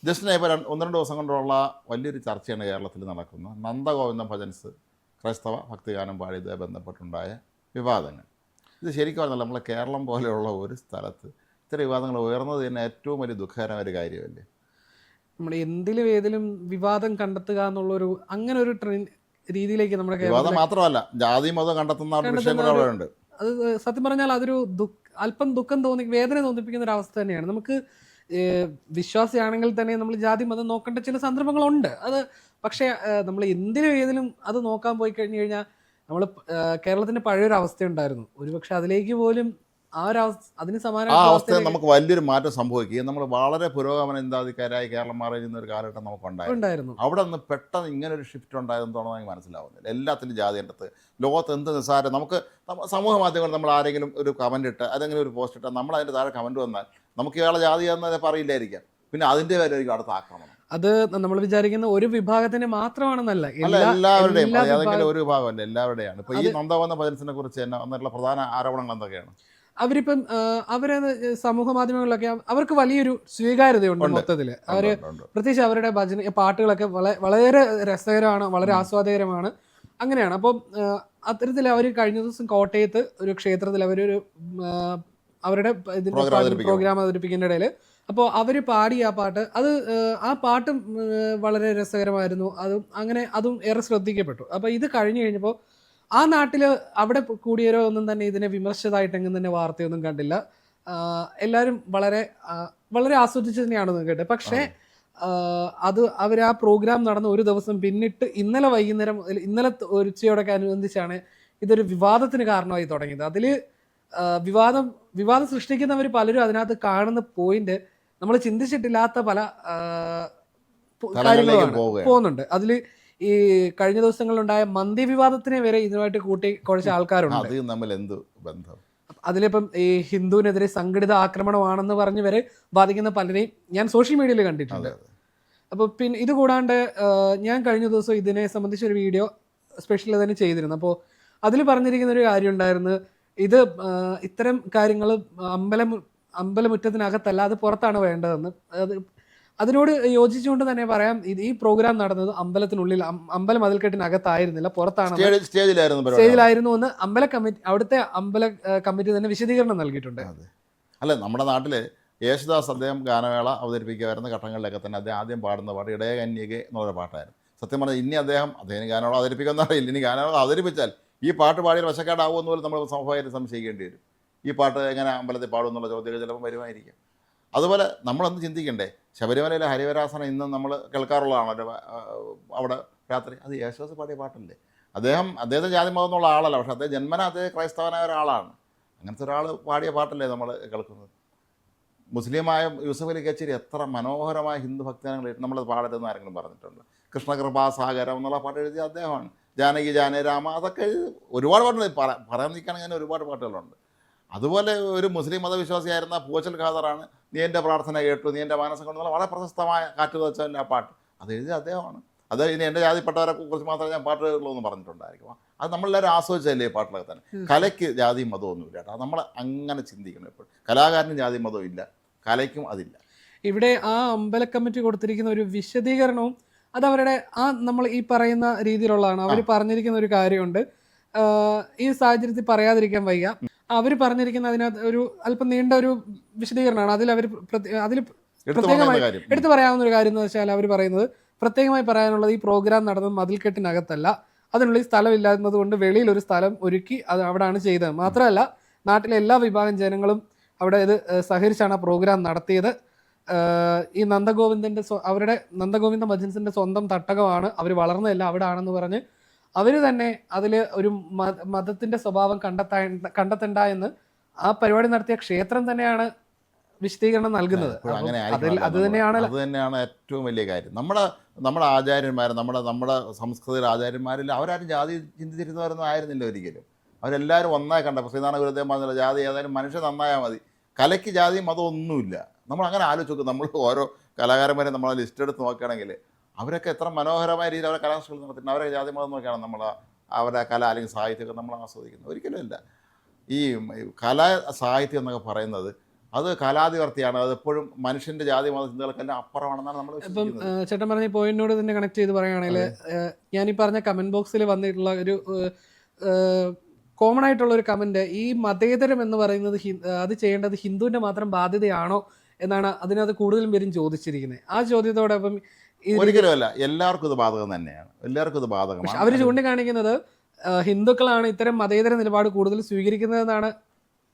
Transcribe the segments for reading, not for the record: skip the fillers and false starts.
ജസ്റ്റിനെ ഇപ്പോൾ ഒന്ന് രണ്ട് ദിവസം കൊണ്ടുള്ള വലിയൊരു ചർച്ചയാണ് കേരളത്തിൽ നടക്കുന്നത്. നന്ദഗോവിന്ദ ഭജൻസ് ക്രൈസ്തവ ഭക്തിഗാനം പാടിയതുമായി ബന്ധപ്പെട്ടുണ്ടായ വിവാദങ്ങൾ. ഇത് ശരിക്കും പറഞ്ഞാൽ നമ്മളെ കേരളം പോലെയുള്ള ഒരു സ്ഥലത്ത് ഇത്തരം വിവാദങ്ങൾ ഉയർന്നത് തന്നെ ഏറ്റവും വലിയ ദുഃഖകരമായ ഒരു കാര്യമല്ലേ. നമ്മൾ എന്തിലും ഏതിലും വിവാദം കണ്ടെത്തുക എന്നുള്ളൊരു അങ്ങനെ ഒരു രീതിയിലേക്ക് നമ്മുടെ വിവാദം മാത്രമല്ല, ജാതി മതം കണ്ടെത്തുന്ന ഒരു വിഷയം കൂടെ അവിടെ ഉണ്ട്. അത് സത്യം പറഞ്ഞാൽ അതൊരു അല്പം ദുഃഖം വേദന തോന്നിപ്പിക്കുന്ന ഒരു അവസ്ഥ തന്നെയാണ്. നമുക്ക് വിശ്വാസിയാണെങ്കിൽ തന്നെ നമ്മൾ ജാതി മതം നോക്കേണ്ട ചില സന്ദർഭങ്ങളുണ്ട്. അത് പക്ഷേ നമ്മൾ എന്തിനും ഏതിലും അത് നോക്കാൻ പോയി കഴിഞ്ഞു കഴിഞ്ഞാൽ നമ്മൾ കേരളത്തിന്റെ പഴയൊരു അവസ്ഥയുണ്ടായിരുന്നു. ഒരുപക്ഷെ അതിലേക്ക് പോലും ആ ഒരു അവസ്ഥ അതിന് ആ അവസ്ഥയിൽ നമുക്ക് വലിയൊരു മാറ്റം സംഭവിക്കുകയും നമ്മൾ വളരെ പുരോഗമന ചിന്താധിക്കാരായി കേരളം മാറി നിന്ന ഒരു കാലഘട്ടം നമുക്കുണ്ടായിരുന്നു. അവിടെ നിന്ന് പെട്ടെന്ന് ഇങ്ങനെ ഒരു ഷിഫ്റ്റ് ഉണ്ടായതെന്ന് എനിക്ക് മനസ്സിലാവുന്നില്ല. എല്ലാത്തിലും ജാതി കണ്ടെത്ത് ലോകത്ത് എന്ത് നിസ്സാരം. നമുക്ക് സമൂഹ മാധ്യമങ്ങളിൽ നമ്മൾ ആരെങ്കിലും ഒരു കമൻറ്റ് ഇട്ട് അതെങ്കിലും ഒരു പോസ്റ്റ് ഇട്ടാൽ നമ്മൾ അതിൻ്റെ താഴെ കമൻറ്റ് വന്നാൽ നമുക്ക് ഇയാളെ ജാതി എന്ന് പറയില്ലായിരിക്കാം, പിന്നെ അതിൻ്റെ പേരായിരിക്കും അടുത്ത ആക്രമണം. അത് നമ്മൾ വിചാരിക്കുന്ന ഒരു വിഭാഗത്തിന് മാത്രമാണെന്നല്ല, എല്ലാവരുടെയും ഏതെങ്കിലും ഒരു വിഭാഗമല്ല, എല്ലാവരുടെയാണ്. ഇപ്പൊ ഈ നന്ദഗോവിന്ദ ഭജൻസിനെ കുറിച്ച് തന്നെ വന്നിട്ടുള്ള പ്രധാന ആരോപണങ്ങൾ എന്തൊക്കെയാണ്? അവരിപ്പം അവരെ സമൂഹ മാധ്യമങ്ങളിലൊക്കെ അവർക്ക് വലിയൊരു സ്വീകാര്യതയുണ്ട് മൊത്തത്തില്. അവര് പ്രത്യേകിച്ച് അവരുടെ ഭജന പാട്ടുകളൊക്കെ വളരെ രസകരമാണ്, വളരെ ആസ്വാദകരമാണ്, അങ്ങനെയാണ്. അപ്പം അത്തരത്തിൽ അവർ കഴിഞ്ഞ ദിവസം കോട്ടയത്ത് ഒരു ക്ഷേത്രത്തിൽ അവരൊരു അവരുടെ ഇതിന്റെ പ്രോഗ്രാം അവതരിപ്പിക്കുന്ന ഇടയിൽ അപ്പോൾ അവർ പാടിയ ആ പാട്ട് ആ പാട്ടും വളരെ രസകരമായിരുന്നു. അതും ഏറെ ശ്രദ്ധിക്കപ്പെട്ടു. അപ്പോൾ ഇത് കഴിഞ്ഞു കഴിഞ്ഞപ്പോൾ ആ നാട്ടിൽ അവിടെ കൂടിയവരോ ഒന്നും തന്നെ ഇതിനെ വിമർശിച്ചതായിട്ടെങ്കിലും തന്നെ വാർത്തയൊന്നും കണ്ടില്ല. എല്ലാവരും വളരെ വളരെ ആസ്വദിച്ചു തന്നെയാണ് കേട്ടത്. പക്ഷേ അവർ ആ പ്രോഗ്രാം നടന്ന ഒരു ദിവസം പിന്നിട്ട് ഇന്നലെ വൈകുന്നേരം, ഇന്നലെ ഉച്ചയോടൊക്കെ അനുബന്ധിച്ചാണ് ഇതൊരു വിവാദത്തിന് കാരണമായി തുടങ്ങിയത്. അതിൽ വിവാദം സൃഷ്ടിക്കുന്നവർ പലരും അതിനകത്ത് കാണുന്ന പോയിന്റ് നമ്മൾ ചിന്തിച്ചിട്ടില്ലാത്ത പല കാര്യങ്ങളാണ് പോകുന്നുണ്ട്. അതിൽ ഈ കഴിഞ്ഞ ദിവസങ്ങളിലുണ്ടായ മന്തി വിവാദത്തിനെ വരെ ഇതുമായിട്ട് കൂട്ടി കുഴച്ച ആൾക്കാരുണ്ട്. അതിലിപ്പം ഈ ഹിന്ദുവിനെതിരെ സംഘടിത ആക്രമണമാണെന്ന് പറഞ്ഞ് വരെ ബാധിക്കുന്ന പലരെയും ഞാൻ സോഷ്യൽ മീഡിയയിൽ കണ്ടിട്ടുണ്ട്. അപ്പോൾ പിന്നെ ഇത് കൂടാണ്ട് ഞാൻ കഴിഞ്ഞ ദിവസം ഇതിനെ സംബന്ധിച്ചൊരു വീഡിയോ സ്പെഷ്യൽ തന്നെ ചെയ്തിരുന്നു. അപ്പോൾ അതിൽ പറഞ്ഞിരിക്കുന്ന ഒരു കാര്യം ഉണ്ടായിരുന്നു, ഇത് ഇത്തരം കാര്യങ്ങൾ അമ്പലമുറ്റത്തിനകത്തല്ല, അത് പുറത്താണ് വേണ്ടതെന്ന്. അതിനോട് യോജിച്ചുകൊണ്ട് തന്നെ പറയാം, ഈ പ്രോഗ്രാം നടന്നത് അമ്പലത്തിനുള്ളിൽ, അമ്പലം മതിൽക്കെട്ടിനകത്തായിരുന്നില്ല, പുറത്താണ്, സ്റ്റേജിലായിരുന്നു എന്ന് അവിടുത്തെ അമ്പല കമ്മിറ്റി തന്നെ വിശദീകരണം നൽകിയിട്ടുണ്ട്. അല്ല, നമ്മുടെ നാട്ടില് യേശുദാസ് അദ്ദേഹം ഗാനമേള അവതരിപ്പിക്കുമായിരുന്ന ഘട്ടങ്ങളിലൊക്കെ തന്നെ അദ്ദേഹം ആദ്യം പാടുന്ന പാട്ട് ഇടയ കന്യക എന്നുള്ള പാട്ടായിരുന്നു. സത്യം പറഞ്ഞാൽ ഇനി അദ്ദേഹം ഗാനമേള അവതരിപ്പിക്കുന്ന അറിയില്ല. ഇനി ഗാനമേള അവതരിപ്പിച്ചാൽ ഈ പാട്ട് പാടിയാൽ വശക്കാടാവുമെന്ന് പോലും നമ്മൾ സ്വാഭാവികമായിട്ട് സംശയിക്കേണ്ടി വരും. ഈ പാട്ട് എങ്ങനെ അമ്പലത്തിൽ പാടും എന്നുള്ള ചോദ്യങ്ങൾ ചിലപ്പോൾ വരുമായിരിക്കും. അതുപോലെ നമ്മളൊന്ന് ചിന്തിക്കണ്ടേ, ശബരിമലയിലെ ഹരിവരാസനം ഇന്ന് നമ്മൾ കേൾക്കാറുള്ളതാണല്ലോ അവിടെ രാത്രി. അത് യേശുദാസ് പാടിയ പാട്ടല്ലേ. അദ്ദേഹത്തെ ജാതി മതം എന്നുള്ള ആളല്ല, പക്ഷേ അദ്ദേഹം ജന്മന അദ്ദേഹം ക്രൈസ്തവനായ ഒരാളാണ്. അങ്ങനത്തെ ഒരാൾ പാടിയ പാട്ടല്ലേ നമ്മൾ കേൾക്കുന്നത്. മുസ്ലിമായ യൂസഫ് അലി കച്ചേരി എത്ര മനോഹരമായ ഹിന്ദു ഭക്തജനങ്ങൾ നമ്മൾ പാടരുതെന്ന് ആരെങ്കിലും പറഞ്ഞിട്ടുണ്ട്? കൃഷ്ണകൃപാസാഗരം എന്നുള്ള പാട്ട് എഴുതിയ അദ്ദേഹമാണ്. ജാനകി ജാനരാമ അതൊക്കെ ഒരുപാട് പാട്ടുകൾ പറയാൻ നിൽക്കുകയാണെങ്കിൽ ഒരുപാട് പാട്ടുകളുണ്ട്. അതുപോലെ ഒരു മുസ്ലിം മതവിശ്വാസിയായിരുന്ന പൂച്ചൽ ഖാദറാണ് നീ എൻ്റെ പ്രാർത്ഥന കേട്ടു, നീ എൻ്റെ മാനസം കൊണ്ടെന്നുള്ള വളരെ പ്രശസ്തമായ കാറ്റ് വെച്ചതിൻ്റെ ആ പാട്ട് അത് എഴുതിയ അദ്ദേഹമാണ്. അത് ഇനി എൻ്റെ ജാതിപ്പെട്ടവരെ കുറിച്ച് മാത്രമേ ഞാൻ പാട്ടുകളോ എന്ന് പറഞ്ഞിട്ടുണ്ടായിരിക്കും. അത് നമ്മളെല്ലാവരും ആസ്വദിച്ചല്ലേ ഈ പാട്ടിലൊക്കെ തന്നെ. കലയ്ക്ക് ജാതി മതമൊന്നുമില്ല കേട്ടോ, നമ്മൾ അങ്ങനെ ചിന്തിക്കണം. എപ്പോഴും കലാകാരനും ജാതി മതവും ഇല്ല, കലയ്ക്കും അതില്ല. ഇവിടെ ആ അമ്പല കമ്മിറ്റി കൊടുത്തിരിക്കുന്ന ഒരു വിശദീകരണവും അത് അവരുടെ നമ്മൾ ഈ പറയുന്ന രീതിയിലുള്ളതാണ്. അവർ പറഞ്ഞിരിക്കുന്ന ഒരു കാര്യമുണ്ട്, ഈ സാഹചര്യത്തിൽ പറയാതിരിക്കാൻ വയ്യ. അവർ പറഞ്ഞിരിക്കുന്ന അതിനകത്ത് ഒരു അല്പം നീണ്ട ഒരു വിശദീകരണമാണ്. അതിൽ പ്രത്യേകമായി എടുത്തു പറയാവുന്ന ഒരു കാര്യം എന്ന് വെച്ചാൽ അവർ പറയുന്നത്, പ്രത്യേകമായി പറയാനുള്ളത് ഈ പ്രോഗ്രാം നടന്നത് മതിൽക്കെട്ടിനകത്തല്ല, അതിനുള്ളിൽ സ്ഥലമില്ലാത്തത് കൊണ്ട് വെളിയിൽ ഒരു സ്ഥലം ഒരുക്കി അത് അവിടെയാണ് ചെയ്തത്. മാത്രമല്ല നാട്ടിലെ എല്ലാ വിഭാഗം ജനങ്ങളും അവിടെ ഇത് സഹകരിച്ചാണ് ആ പ്രോഗ്രാം നടത്തിയത്. ഈ അവരുടെ നന്ദഗോവിന്ദ ഭജൻസിന്റെ സ്വന്തം തട്ടകമാണ്, അവർ വളർന്നതല്ല അവിടെ ആണെന്ന് പറഞ്ഞ് അവർ തന്നെ അതിൽ ഒരു മതത്തിന്റെ സ്വഭാവം കണ്ടെത്തണ്ട എന്ന് ആ പരിപാടി നടത്തിയ ക്ഷേത്രം തന്നെയാണ് വിശദീകരണം നൽകുന്നത്. അത് തന്നെയാണ് ഏറ്റവും വലിയ കാര്യം. നമ്മുടെ ആചാര്യന്മാർ, നമ്മുടെ സംസ്കൃതിയിലെ ആചാര്യന്മാരിൽ അവരാരും ജാതി ചിന്തിച്ചിരുന്നവരൊന്നും ആയിരുന്നില്ല ഒരിക്കലും. അവരെല്ലാവരും ഒന്നായി കണ്ടപ്പോൾ ശ്രീനാരായണ ഗുരുദേവൻ പറഞ്ഞില്ല, ജാതി ഏതായാലും മനുഷ്യൻ നന്നായാൽ മതി, കലയ്ക്ക് ജാതി മതമൊന്നുമില്ല. നമ്മൾ അങ്ങനെ ആലോചിച്ച് നോക്കും. നമ്മൾ ഓരോ കലാകാരന്മാരെ നമ്മൾ ലിസ്റ്റ് എടുത്ത് നോക്കുകയാണെങ്കിൽ അവരൊക്കെ എത്ര മനോഹരമായ രീതിയിൽ അവരെ കലാസൃഷ്ടികൾ നടത്തിയിട്ടുണ്ട്. അവരെ ജാതി മതം നോക്കിയാണ് നമ്മൾ അവരുടെ കല അല്ലെങ്കിൽ സാഹിത്യമൊക്കെ നമ്മൾ ആസ്വദിക്കുന്നത്. ഒരിക്കലും ഇല്ല. ഈ കല സാഹിത്യം എന്നൊക്കെ പറയുന്നത് അത് കാലാതിവർത്തിയാണ്. അത് എപ്പോഴും മനുഷ്യൻ്റെ ജാതി മത ചിന്തകൾക്കെല്ലാം അപ്പുറമാണെന്നാണ് നമ്മൾ ഇപ്പം വിശ്വസിക്കുന്നത്. ചേട്ടൻ പറഞ്ഞ ഈ പോയിന്റിനോട് തന്നെ കണക്ട് ചെയ്ത് പറയുകയാണെങ്കിൽ ഞാൻ ഈ പറഞ്ഞ കമന്റ് ബോക്സിൽ വന്നിട്ടുള്ള ഒരു കോമൺ ആയിട്ടുള്ള ഒരു കമന്റ്, ഈ മതേതരം എന്ന് പറയുന്നത് അത് ചെയ്യേണ്ടത് ഹിന്ദുവിന്റെ മാത്രം ബാധ്യതയാണോ എന്നാണ് അതിനകത്ത് കൂടുതലും പേരും ചോദിച്ചിരിക്കുന്നത്. ആ ചോദ്യത്തോടൊപ്പം ഒരിക്കലുമല്ല, എല്ലാവർക്കും ഇത് ബാധകം തന്നെയാണ്. എല്ലാവർക്കും ഇത് ബാധകമാണ്. അവർ ചൂണ്ടിക്കാണിക്കുന്നത് ഹിന്ദുക്കളാണ് ഇത്തരം മതേതര നിലപാട് കൂടുതൽ സ്വീകരിക്കുന്നതെന്നാണ്.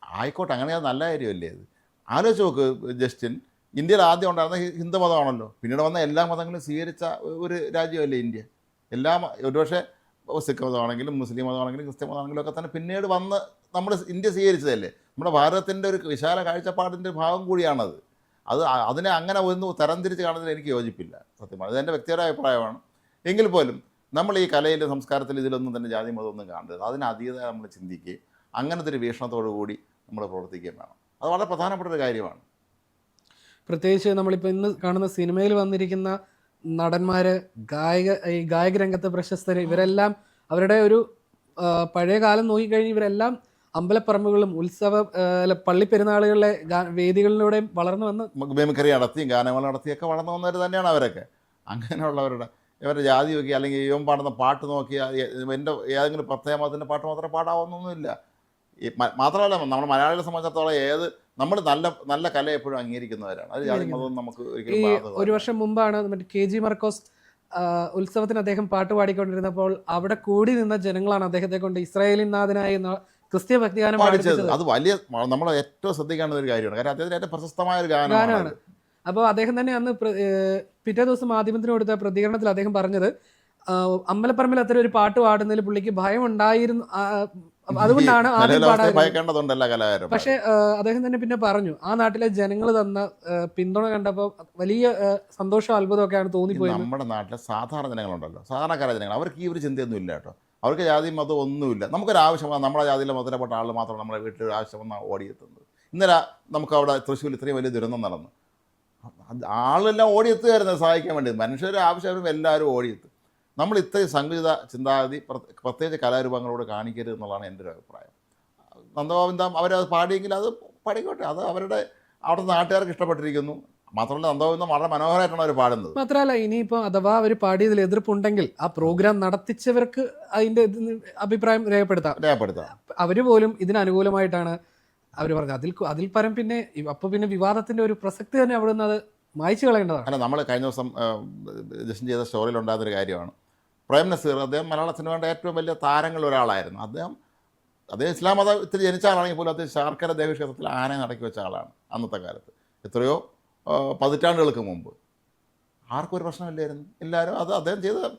ആയിക്കോട്ടെ, അങ്ങനെ അത് നല്ല കാര്യമല്ലേ. അത് ആലോചിച്ച് നോക്ക് ജസ്റ്റിൻ, ഇന്ത്യയിൽ ആദ്യം ഉണ്ടായിരുന്ന ഹിന്ദു മതമാണല്ലോ, പിന്നീട് വന്ന എല്ലാ മതങ്ങളും സ്വീകരിച്ച ഒരു രാജ്യമല്ലേ ഇന്ത്യ. ഒരുപക്ഷെ സിഖ് മതമാണെങ്കിലും മുസ്ലിം മതമാണെങ്കിലും ക്രിസ്ത്യൻ മതമാണെങ്കിലും ഒക്കെ തന്നെ പിന്നീട് വന്ന് നമ്മൾ ഇന്ത്യ സ്വീകരിച്ചതല്ലേ. നമ്മുടെ ഭാരതത്തിൻ്റെ ഒരു വിശാല കാഴ്ചപ്പാടിൻ്റെ ഭാഗം കൂടിയാണത്. അതിനെ അങ്ങനെ ഒന്ന് തരംതിരിച്ച് കാണുന്നതിൽ എനിക്ക് യോജിപ്പില്ല, സത്യമാണ്. ഇത് എൻ്റെ വ്യക്തിപരമായ അഭിപ്രായമാണ്. എങ്കിൽ പോലും നമ്മൾ ഈ കലയിലും സംസ്കാരത്തിൽ ഇതിലൊന്നും തന്നെ ജാതി മതമൊന്നും കാണരുത്. അതിന് അതീതമായി നമ്മൾ ചിന്തിക്കുകയും അങ്ങനത്തെ ഒരു വീക്ഷണത്തോടു കൂടി നമ്മൾ പ്രവർത്തിക്കുകയും വേണം. അത് വളരെ പ്രധാനപ്പെട്ട ഒരു കാര്യമാണ്. പ്രത്യേകിച്ച് നമ്മളിപ്പോൾ ഇന്ന് കാണുന്ന സിനിമയിൽ വന്നിരിക്കുന്ന നടന്മാർ, ഈ ഗായക രംഗത്തെ പ്രശസ്തർ, ഇവരെല്ലാം അവരുടെ ഒരു പഴയ കാലം നോക്കിക്കഴിഞ്ഞ് ഇവരെല്ലാം അമ്പലപ്പറമ്പുകളിലും പള്ളിപ്പെരുന്നാളുകളിലെ വേദികളിലൂടെയും വളർന്നു വന്ന് മിമിക്രി നടത്തിയും ഗാനങ്ങൾ നടത്തിയൊക്കെ വളർന്നു വന്നവർ തന്നെയാണ് അവരൊക്കെ. അങ്ങനെയുള്ളവരുടെ ഇവരുടെ ജാതി നോക്കി അല്ലെങ്കിൽ ഇവൻ പാടുന്ന പാട്ട് നോക്കി എൻ്റെ ഏതെങ്കിലും പ്രത്യേക മതത്തിൻ്റെ പാട്ട് മാത്രമേ പാടാവുന്നൊന്നുമില്ല. മാത്രമല്ല, നമ്മുടെ മലയാളികളെ സംബന്ധിച്ചിടത്തോളം നമ്മൾ നല്ല കല എപ്പോഴും അംഗീകരിക്കുന്നവരാണ്. അത് ജാതി മതം നമുക്ക് ഒരിക്കലും. ഒരു വർഷം മുമ്പാണ് മറ്റേ KG മർക്കോസ് ഉത്സവത്തിന് അദ്ദേഹം പാട്ട് പാടിക്കൊണ്ടിരുന്നപ്പോൾ അവിടെ കൂടി നിന്ന ജനങ്ങളാണ് അദ്ദേഹത്തെ കൊണ്ട് ഇസ്രായേലിൻ നാഥനായി ക്രിസ്ത്യ ഭക്തിഗാനം പാടിച്ചത്. അത് വലിയ നമ്മൾ ഏറ്റവും ശ്രദ്ധിക്കേണ്ട ഒരു കാര്യമാണ്. കാരണം അദ്ദേഹത്തിന് ഏറ്റവും പ്രശസ്തമായ ഒരു ഗാനമാണ്. അപ്പോൾ അദ്ദേഹം തന്നെ അന്ന് പിറ്റേ ദിവസം മാധ്യമത്തിന് കൊടുത്ത പ്രതികരണത്തിൽ അദ്ദേഹം പറഞ്ഞത്, അമ്പലപ്പറമ്പിൽ അത്തരം ഒരു പാട്ട് പാടുന്നതിൽ പുള്ളിക്ക് ഭയം ഉണ്ടായിരുന്നു, അതുകൊണ്ടാണ് പക്ഷെ അദ്ദേഹം തന്നെ പിന്നെ പറഞ്ഞു ആ നാട്ടിലെ ജനങ്ങൾ തന്ന പിന്തുണ കണ്ടപ്പോൾ വലിയ സന്തോഷം അത്ഭുതമൊക്കെയാണ് തോന്നിപ്പോയത്. നമ്മുടെ നാട്ടിലെ സാധാരണ ജനങ്ങളുണ്ടല്ലോ, സാധാരണക്കാരായ ജനങ്ങൾ, അവർക്ക് ഈ ഒരു ചിന്തയൊന്നും ഇല്ല കേട്ടോ. അവർക്ക് ജാതി മതം ഒന്നുമില്ല. നമുക്കൊരാവശ്യം വന്നാൽ നമ്മുടെ ജാതിയിലെ മതത്തിൽപ്പെട്ട ആൾ മാത്രം നമ്മുടെ വീട്ടിൽ ആവശ്യം വന്നാൽ ഓടിയെത്തുന്നത്. ഇന്നലെ നമുക്ക് അവിടെ തൃശ്ശൂരിൽ ഇത്രയും വലിയ ദുരന്തം നടന്നു. ആളെല്ലാം ഓടിയെത്തുകയായിരുന്നു സഹായിക്കാൻ വേണ്ടി. മനുഷ്യരുടെ ആവശ്യം എല്ലാവരും ഓടിയെത്തും. നമ്മൾ ഇത്രയും സങ്കുചിത ചിന്താഗതി പ്രത്യേകിച്ച് കലാരൂപങ്ങളോട് കാണിക്കരുത് എന്നുള്ളതാണ് എൻ്റെ ഒരു അഭിപ്രായം. നന്ദഗോവിന്ദം അവരത് പാടിയെങ്കിൽ അത് പാടിക്കോട്ടെ, അത് അവരുടെ അവിടുത്തെ നാട്ടുകാർക്ക് ഇഷ്ടപ്പെട്ടിരിക്കുന്നു. മാത്രമല്ല നന്ദഗോവിന്ദം വളരെ മനോഹരമായിട്ടാണ് അവർ പാടുന്നത്. മാത്രമല്ല ഇനിയിപ്പോൾ അഥവാ അവർ പാടിയതിൽ എതിർപ്പുണ്ടെങ്കിൽ ആ പ്രോഗ്രാം നടത്തിച്ചവർക്ക് അതിൻ്റെ അഭിപ്രായം രേഖപ്പെടുത്താം. അവർ പോലും ഇതിന് അനുകൂലമായിട്ടാണ് അവർ പറഞ്ഞത്. അതിൽ പരം പിന്നെ അപ്പോൾ പിന്നെ വിവാദത്തിൻ്റെ ഒരു പ്രസക്തി തന്നെ അവിടെ നിന്ന് അത് മായ്ച്ചു കളയേണ്ടതാണ്. അല്ല, നമ്മൾ കഴിഞ്ഞ ദിവസം ജസ്റ്റ് ചെയ്ത സ്റ്റോറിയിലുണ്ടാകുന്നൊരു കാര്യമാണ്. പ്രേം നസീർ, അദ്ദേഹം മലയാള സിനിമയുടെ ഏറ്റവും വലിയ താരങ്ങളിൽ ഒരാളായിരുന്നു. അദ്ദേഹം ഇസ്ലാം മതത്തിൽ ജനിച്ച ആളാണെങ്കിൽ പോലും അദ്ദേഹം ശാർക്കര ദേവീക്ഷേത്രത്തിൽ ആന നടക്കി വെച്ച ആളാണ്. അന്നത്തെ കാലത്ത് എത്രയോ പതിറ്റാണ്ടുകൾക്ക് മുമ്പ് ആർക്കും ഒരു പ്രശ്നമില്ലായിരുന്നു. എല്ലാവരും അദ്ദേഹം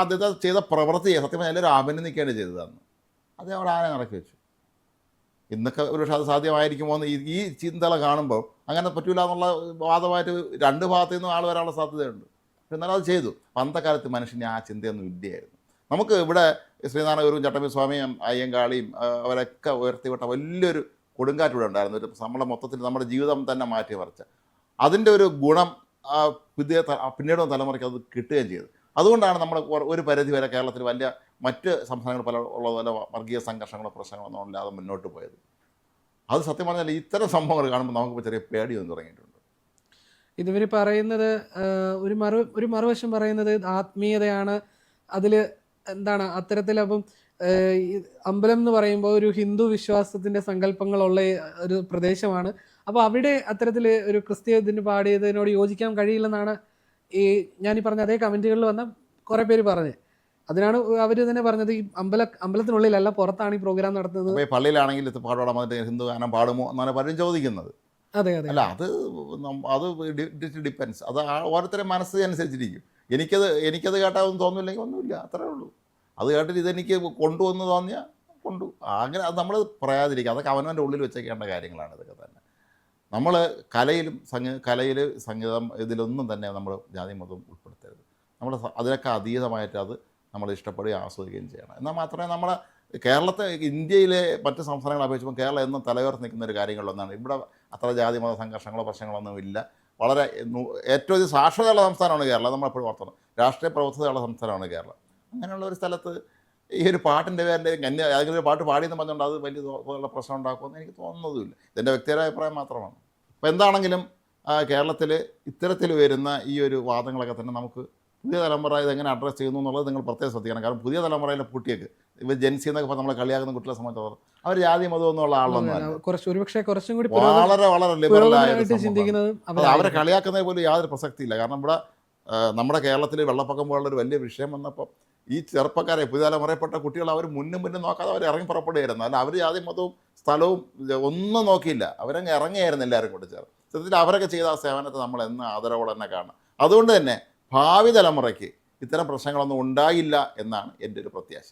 ആദ്യത്തെ ചെയ്ത പ്രവൃത്തിയെ സത്യം എല്ലാവരും അഭിനന്ദിക്കുകയാണ് ചെയ്തതെന്ന്. അദ്ദേഹം അവിടെ ആന നടക്കി വെച്ചു. ഇന്നൊക്കെ ഒരു പക്ഷേ അത് സാധ്യമായിരിക്കുമോ എന്ന് ഈ ചിന്തകളെ കാണുമ്പോൾ അങ്ങനെ പറ്റൂല എന്നുള്ള വാദമായിട്ട് രണ്ട് ഭാഗത്തു നിന്നും ആൾ വരാനുള്ള സാധ്യതയുണ്ട്. എന്നാലും അത് ചെയ്തു. അന്നത്തെ കാലത്ത് മനുഷ്യന് ആ ചിന്തയൊന്നും ഇല്ലായിരുന്നു. നമുക്ക് ഇവിടെ ശ്രീനാരായണഗുരുവും ചട്ടമ്പി സ്വാമിയും അയ്യങ്കാളിയും അവരൊക്കെ ഉയർത്തിവിട്ട വലിയൊരു കൊടുങ്കാറ്റ് ഉണ്ടായിരുന്നു. ഒരു നമ്മളെ മൊത്തത്തിൽ നമ്മുടെ ജീവിതം തന്നെ മാറ്റിമറിച്ച അതിൻ്റെ ഒരു ഗുണം പിന്നീടും തലമുറയ്ക്ക് അത് കിട്ടുകയും ചെയ്തു. അതുകൊണ്ടാണ് നമ്മൾ ഒരു പരിധി വരെ കേരളത്തിൽ വലിയ മറ്റ് സംസ്ഥാനങ്ങൾ പല ഉള്ളതുപോലെ വർഗീയ സംഘർഷങ്ങളോ പ്രശ്നങ്ങളോ ഒന്നും ഇല്ലാതെ മുന്നോട്ട് പോയത്. അത് സത്യം പറഞ്ഞാൽ ഇത്തരം സംഭവങ്ങൾ കാണുമ്പോൾ നമുക്കിപ്പോൾ ചെറിയ പേടിയൊന്നും തുടങ്ങിയിട്ടുണ്ട്. ഇതുവർ പറയുന്നത് ഒരു മറുവശം പറയുന്നത് ആത്മീയതയാണ്. അതിൽ എന്താണ് അത്തരത്തിൽ അപ്പം അമ്പലം എന്ന് പറയുമ്പോൾ ഒരു ഹിന്ദു വിശ്വാസത്തിൻ്റെ സങ്കല്പങ്ങളുള്ള ഒരു പ്രദേശമാണ്. അപ്പോൾ അവിടെ അത്തരത്തിൽ ഒരു ക്രിസ്ത്യ ഇതിന് പാടിയതിനോട് യോജിക്കാൻ കഴിയില്ലെന്നാണ് ഞാനീ പറഞ്ഞ അതേ കമൻറ്റുകളിൽ വന്ന കുറേ പേര് പറഞ്ഞത്. അതിനാണ് അവർ തന്നെ പറഞ്ഞത് ഈ അമ്പലത്തിനുള്ളിലല്ല പുറത്താണ് ഈ പ്രോഗ്രാം നടത്തുന്നത്. പള്ളിയിലാണെങ്കിൽ പാടാൻ വന്നിട്ട് ഹിന്ദു ഗാനം പാടുമോ എന്നാണ് പലരും ചോദിക്കുന്നത്. അതെ അതെ അല്ല, അത് ഡിപ്പെൻസ്. അത് ഓരോരുത്തരുടെ മനസ്സ് അനുസരിച്ചിരിക്കും. എനിക്കത് കേട്ടാവൊന്നും തോന്നില്ലെങ്കിൽ ഒന്നുമില്ല, അത്രേ ഉള്ളൂ. അത് കേട്ടിട്ട് ഇതെനിക്ക് കൊണ്ടുവന്ന് തോന്നിയാൽ കൊണ്ടു. അങ്ങനെ അത് നമ്മൾ പറയാതിരിക്കുക. അതൊക്കെ അവനവൻ്റെ ഉള്ളിൽ വെച്ചേക്കേണ്ട കാര്യങ്ങളാണ് ഇതൊക്കെ തന്നെ. നമ്മൾ കലയിൽ സംഗീതം ഇതിലൊന്നും തന്നെ നമ്മൾ ജാതി മതം ഉൾപ്പെടുത്തരുത്. നമ്മൾ അതിനൊക്കെ അതീതമായിട്ട് അത് നമ്മൾ ഇഷ്ടപ്പെടുകയും ആസ്വദിക്കുകയും ചെയ്യണം. എന്നാൽ മാത്രമേ നമ്മളെ ഇന്ത്യയിലെ മറ്റ് സംസ്ഥാനങ്ങളെ അപേക്ഷിച്ചുമ്പോൾ കേരളം എന്നും തലയുയർത്തി നിൽക്കുന്ന ഒരു കാര്യങ്ങളിലൊന്നാണ്. ഇവിടെ അത്ര ജാതി മത സംഘർഷങ്ങളോ പ്രശ്നങ്ങളൊന്നും ഇല്ല. വളരെ ഏറ്റവും അധികം സാക്ഷരതയുള്ള സംസ്ഥാനമാണ് കേരളം. നമ്മളെപ്പോഴും ഓർത്തണം. രാഷ്ട്രീയ പ്രവർത്തകരുള്ള സംസ്ഥാനമാണ് കേരളം. അങ്ങനെയുള്ള ഒരു സ്ഥലത്ത് ഈ ഒരു പാട്ടിൻ്റെ പേരിൽ ഏതെങ്കിലും ഒരു പാട്ട് പാടിയെന്ന് പറഞ്ഞുകൊണ്ട് അത് വലിയ പ്രശ്നം ഉണ്ടാക്കുമെന്ന് എനിക്ക് തോന്നുന്നതുമില്ല. ഇതെൻ്റെ വ്യക്തിപരമായ അഭിപ്രായം മാത്രമാണ്. അപ്പോൾ എന്താണെങ്കിലും കേരളത്തിൽ ഇത്തരത്തിൽ വരുന്ന ഈ ഒരു വാദങ്ങളൊക്കെ തന്നെ നമുക്ക് പുതിയ തലമുറ ഇതെങ്ങനെ അഡ്രസ്സ് ചെയ്യുന്നു എന്നുള്ളത് നിങ്ങൾ പ്രത്യേകം ശ്രദ്ധിക്കണം. കാരണം പുതിയ തലമുറയിലെ കുട്ടിയൊക്കെ ഇവർ ജെൻസി എന്നൊക്കെ ഇപ്പോൾ നമ്മൾ കളിയാക്കുന്ന കുട്ടികളെ സംബന്ധിച്ചിടത്തോളം അവർ ജാതി മതം എന്നുള്ള ആളൊന്നും ഒരുപക്ഷെ കുറച്ചും കൂടി വളരെ വളരെ ലിബറലായ ചിന്തിക്കുന്നത് അവരെ കളിയാക്കുന്നത് പോലും യാതൊരു പ്രസക്തിയില്ല. കാരണം ഇവിടെ നമ്മുടെ കേരളത്തിൽ വെള്ളപ്പൊക്കം പോലുള്ളൊരു വലിയ വിഷയം വന്നപ്പോൾ ഈ ചെറുപ്പക്കാരെ പുതിയ തലമുറയിൽപ്പെട്ട കുട്ടികൾ അവർ മുന്നും നോക്കാതെ അവർ ഇറങ്ങി പുറപ്പെടുകയായിരുന്നു. അല്ല അവർ ജാതി മതവും സ്ഥലവും ഒന്നും നോക്കിയില്ല, അവരങ്ങ് ഇറങ്ങിയായിരുന്നു എല്ലാവരും കൂടെ ചേർന്ന്. സത്യത്തിൽ അവരൊക്കെ ചെയ്ത ആ സേവനത്തെ നമ്മൾ എന്ന് ആദരവോടെ തന്നെ കാണണം. അതുകൊണ്ട് തന്നെ ഭാവി തലമുറയ്ക്ക് ഇത്തരം പ്രശ്നങ്ങളൊന്നും ഉണ്ടായില്ല എന്നാണ് എൻ്റെ ഒരു പ്രത്യാശ.